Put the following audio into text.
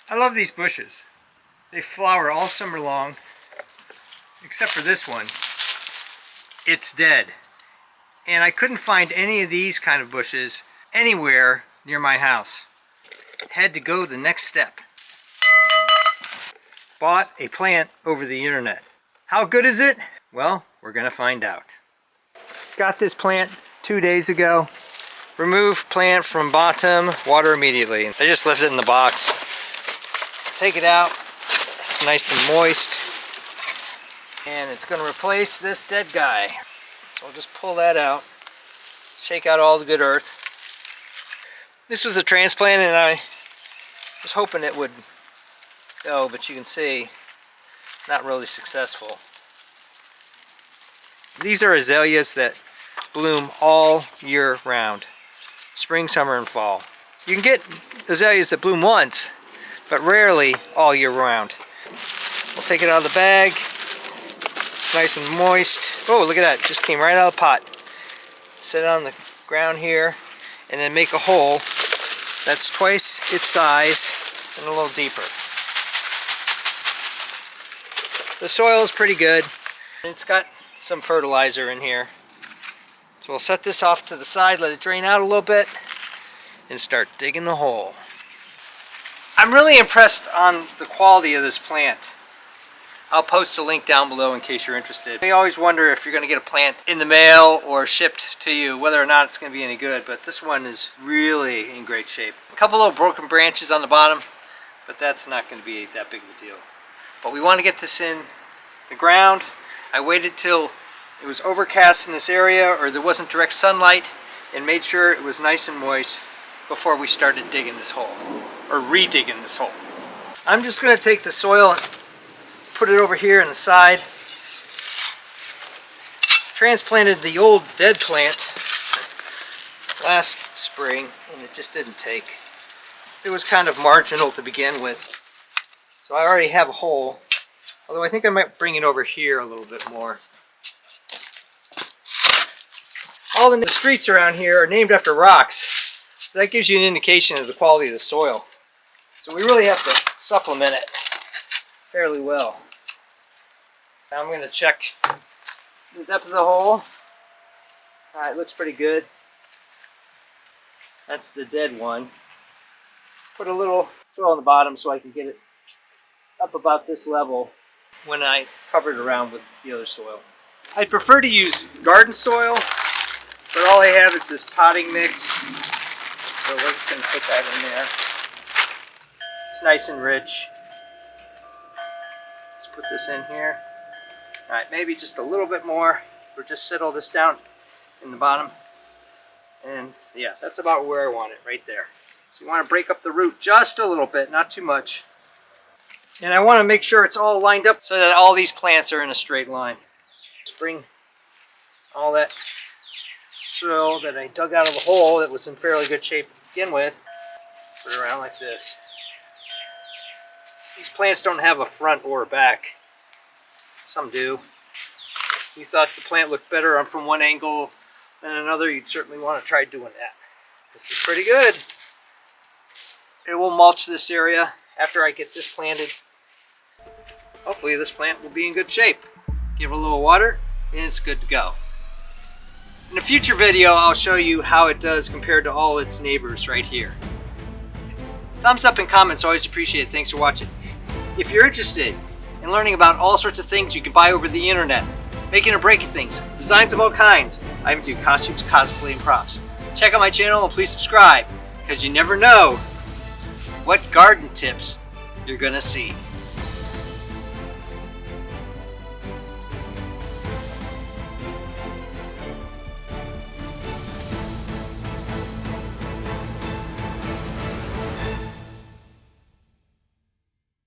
I love these bushes. They flower all summer long, except for this one. It's dead. And I couldn't find any of these kind of bushes anywhere near my house. Had to go the next step. Bought a plant over the internet. How good is it? Well, we're gonna find out. Got this plant 2 days ago. Remove plant from bottom, water immediately. I just left it in the box. Take it out. It's nice and moist. And it's gonna replace this dead guy. So I'll just pull that out. Shake out all the good earth. This was a transplant and I was hoping it would go, but you can see, not really successful. These are azaleas that bloom all year round. Spring, summer, and fall. You can get azaleas that bloom once, but rarely all year round. We'll take it out of the bag. It's nice and moist. Oh, look at that, just came right out of the pot. Set it on the ground here, and then make a hole that's twice its size and a little deeper. The soil is pretty good. It's got some fertilizer in here. So we'll set this off to the side, let it drain out a little bit, and start digging the hole. I'm really impressed on the quality of this plant. I'll post a link down below in case you're interested. You always wonder if you're going to get a plant in the mail or shipped to you, whether or not it's going to be any good, but this one is really in great shape. A couple little broken branches on the bottom, but that's not going to be that big of a deal. But we want to get this in the ground. I waited till it was overcast in this area or there wasn't direct sunlight and made sure it was nice and moist before we started digging this hole, or re-digging this hole. I'm just going to take the soil and put it over here on the side. Transplanted the old dead plant last spring and it just didn't take. It was kind of marginal to begin with. So I already have a hole, although I think I might bring it over here a little bit more. All the streets around here are named after rocks, so that gives you an indication of the quality of the soil. So we really have to supplement it fairly well. Now I'm going to check the depth of the hole. Alright, looks pretty good. That's the dead one. Put a little soil on the bottom so I can get it up about this level when I cover it around with the other soil. I'd prefer to use garden soil, but all I have is this potting mix, so we're just going to put that in there. It's nice and rich. Let's put this in here. Alright, maybe just a little bit more. We'll just settle this down in the bottom. And yeah, that's about where I want it, right there. So you want to break up the root just a little bit, not too much. And I want to make sure it's all lined up so that all these plants are in a straight line. Just bring all that soil that I dug out of the hole that was in fairly good shape to begin with, put it around like this. These plants don't have a front or a back. Some do. If you thought the plant looked better from one angle than another, you'd certainly want to try doing that. This is pretty good. It will mulch this area after I get this planted. Hopefully this plant will be in good shape. Give it a little water and it's good to go. In a future video, I'll show you how it does compared to all its neighbors right here. Thumbs up and comments are always appreciated. Thanks for watching. If you're interested in learning about all sorts of things you can buy over the internet, making or breaking things, designs of all kinds, I even do costumes, cosplay, and props. Check out my channel and please subscribe, because you never know what garden tips you're gonna see.